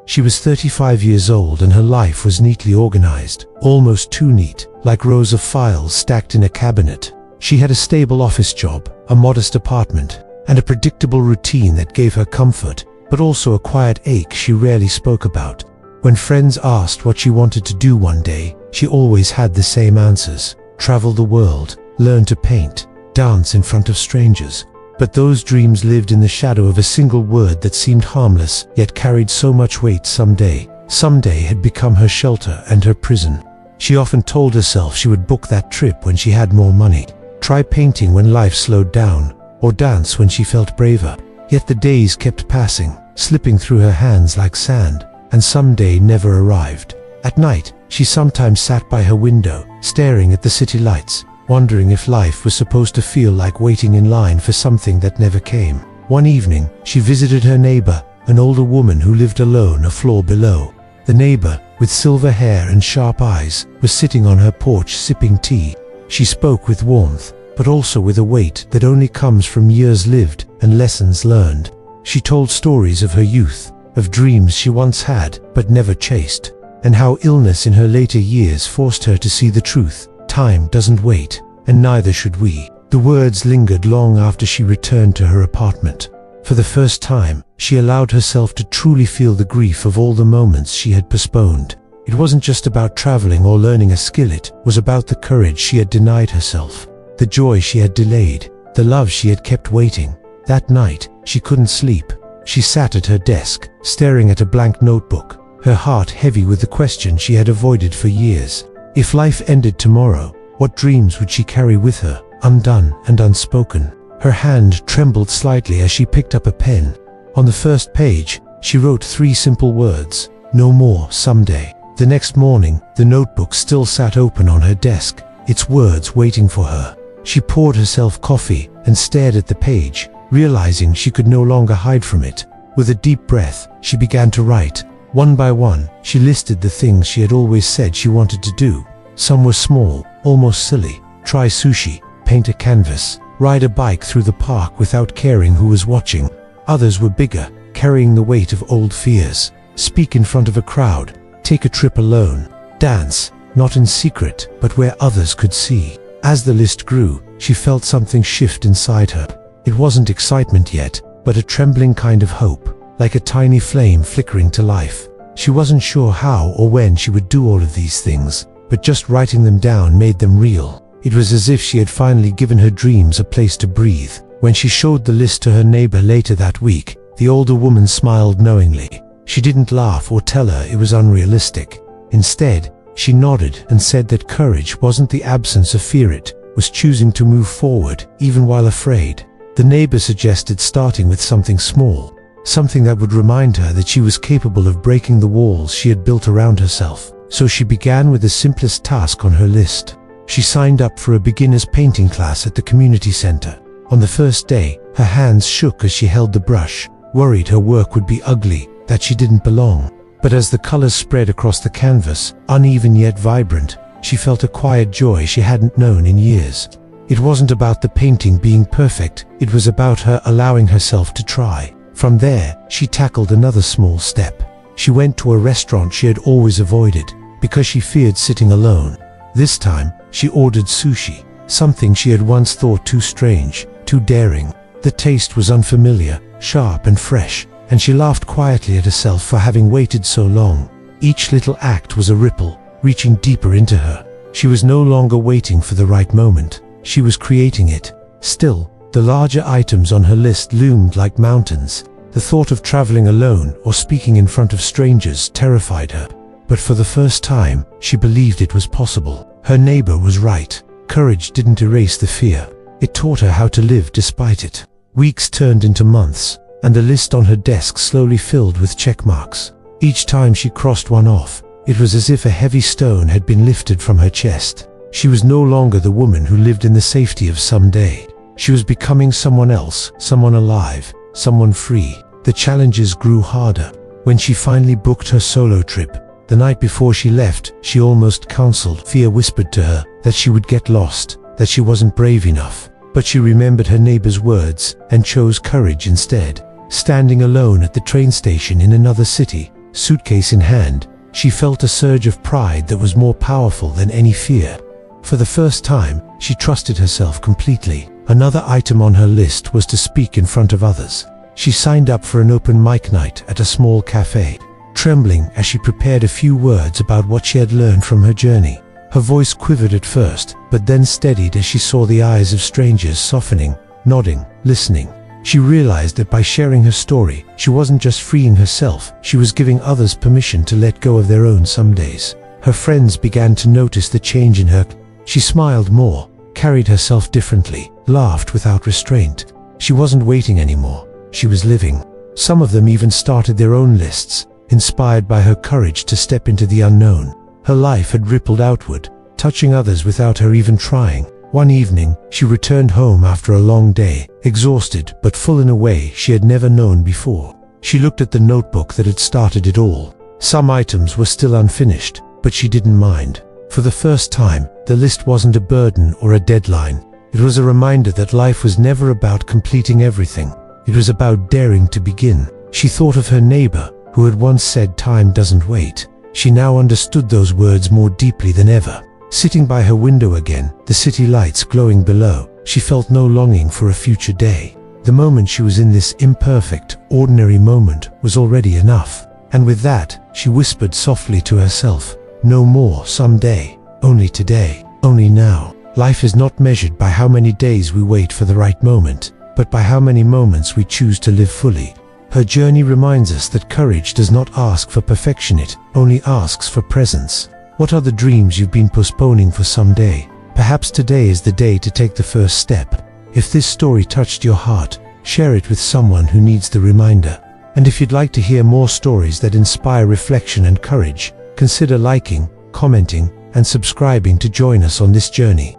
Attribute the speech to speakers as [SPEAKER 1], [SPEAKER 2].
[SPEAKER 1] She was 35 years old and her life was neatly organized, almost too neat, like rows of files stacked in a cabinet. She had a stable office job, a modest apartment, and a predictable routine that gave her comfort, but also a quiet ache she rarely spoke about. When friends asked what she wanted to do one day, she always had the same answers: travel the world, learn to paint, dance in front of strangers. But those dreams lived in the shadow of a single word that seemed harmless, yet carried so much weight. Someday had become her shelter and her prison. She often told herself she would book that trip when she had more money, try painting when life slowed down, or dance when she felt braver. Yet the days kept passing, slipping through her hands like sand, and someday never arrived. At night, she sometimes sat by her window, staring at the city lights, wondering if life was supposed to feel like waiting in line for something that never came. One evening, she visited her neighbor, an older woman who lived alone a floor below. The neighbor, with silver hair and sharp eyes, was sitting on her porch sipping tea. She spoke with warmth, but also with a weight that only comes from years lived and lessons learned. She told stories of her youth, of dreams she once had but never chased, and how illness in her later years forced her to see the truth. Time doesn't wait, and neither should we. The words lingered long after she returned to her apartment. For the first time, she allowed herself to truly feel the grief of all the moments she had postponed. It wasn't just about traveling or learning a skill, it was about the courage she had denied herself, the joy she had delayed, the love she had kept waiting. That night, she couldn't sleep. She sat at her desk, staring at a blank notebook, her heart heavy with the question she had avoided for years. If life ended tomorrow, what dreams would she carry with her, undone and unspoken? Her hand trembled slightly as she picked up a pen. On the first page, she wrote 3 simple words: no more someday. The next morning, the notebook still sat open on her desk, its words waiting for her. She poured herself coffee and stared at the page, realizing she could no longer hide from it. With a deep breath, she began to write. One by one, she listed the things she had always said she wanted to do. Some were small, almost silly: try sushi, paint a canvas, ride a bike through the park without caring who was watching. Others were bigger, carrying the weight of old fears: speak in front of a crowd, take a trip alone, dance, not in secret, but where others could see. As the list grew, she felt something shift inside her. It wasn't excitement yet, but a trembling kind of hope, like a tiny flame flickering to life. She wasn't sure how or when she would do all of these things, but just writing them down made them real. It was as if she had finally given her dreams a place to breathe. When she showed the list to her neighbor later that week, the older woman smiled knowingly. She didn't laugh or tell her it was unrealistic. Instead, she nodded and said that courage wasn't the absence of fear, it was choosing to move forward, even while afraid. The neighbor suggested starting with something small, something that would remind her that she was capable of breaking the walls she had built around herself. So she began with the simplest task on her list. She signed up for a beginner's painting class at the community center. On the first day, her hands shook as she held the brush, worried her work would be ugly, that she didn't belong. But as the colors spread across the canvas, uneven yet vibrant, she felt a quiet joy she hadn't known in years. It wasn't about the painting being perfect, it was about her allowing herself to try. From there, she tackled another small step. She went to a restaurant she had always avoided, because she feared sitting alone. This time, she ordered sushi, something she had once thought too strange, too daring. The taste was unfamiliar, sharp and fresh, and she laughed quietly at herself for having waited so long. Each little act was a ripple, reaching deeper into her. She was no longer waiting for the right moment. She was creating it. Still, the larger items on her list loomed like mountains. The thought of traveling alone or speaking in front of strangers terrified her. But for the first time, she believed it was possible. Her neighbor was right. Courage didn't erase the fear. It taught her how to live despite it. Weeks turned into months, and the list on her desk slowly filled with check marks. Each time she crossed one off, it was as if a heavy stone had been lifted from her chest. She was no longer the woman who lived in the safety of someday. She was becoming someone else, someone alive, someone free. The challenges grew harder. When she finally booked her solo trip, the night before she left, she almost counseled. Fear whispered to her that she would get lost, that she wasn't brave enough. But she remembered her neighbor's words and chose courage instead. Standing alone at the train station in another city, suitcase in hand, she felt a surge of pride that was more powerful than any fear. For the first time, she trusted herself completely. Another item on her list was to speak in front of others. She signed up for an open mic night at a small cafe, trembling as she prepared a few words about what she had learned from her journey. Her voice quivered at first, but then steadied as she saw the eyes of strangers softening, nodding, listening. She realized that by sharing her story, she wasn't just freeing herself, she was giving others permission to let go of their own some days. Her friends began to notice the change in her. She smiled more, carried herself differently, laughed without restraint. She wasn't waiting anymore, she was living. Some of them even started their own lists, inspired by her courage to step into the unknown. Her life had rippled outward, touching others without her even trying. One evening, she returned home after a long day, exhausted but full in a way she had never known before. She looked at the notebook that had started it all. Some items were still unfinished, but she didn't mind. For the first time, the list wasn't a burden or a deadline. It was a reminder that life was never about completing everything. It was about daring to begin. She thought of her neighbor, who had once said time doesn't wait. She now understood those words more deeply than ever. Sitting by her window again, the city lights glowing below, she felt no longing for a future day. The moment she was in this imperfect, ordinary moment was already enough. And with that, she whispered softly to herself, "No more someday, only today, only now." Life is not measured by how many days we wait for the right moment, but by how many moments we choose to live fully. Her journey reminds us that courage does not ask for perfection, it only asks for presence. What are the dreams you've been postponing for some day? Perhaps today is the day to take the first step. If this story touched your heart, share it with someone who needs the reminder. And if you'd like to hear more stories that inspire reflection and courage, consider liking, commenting, and subscribing to join us on this journey.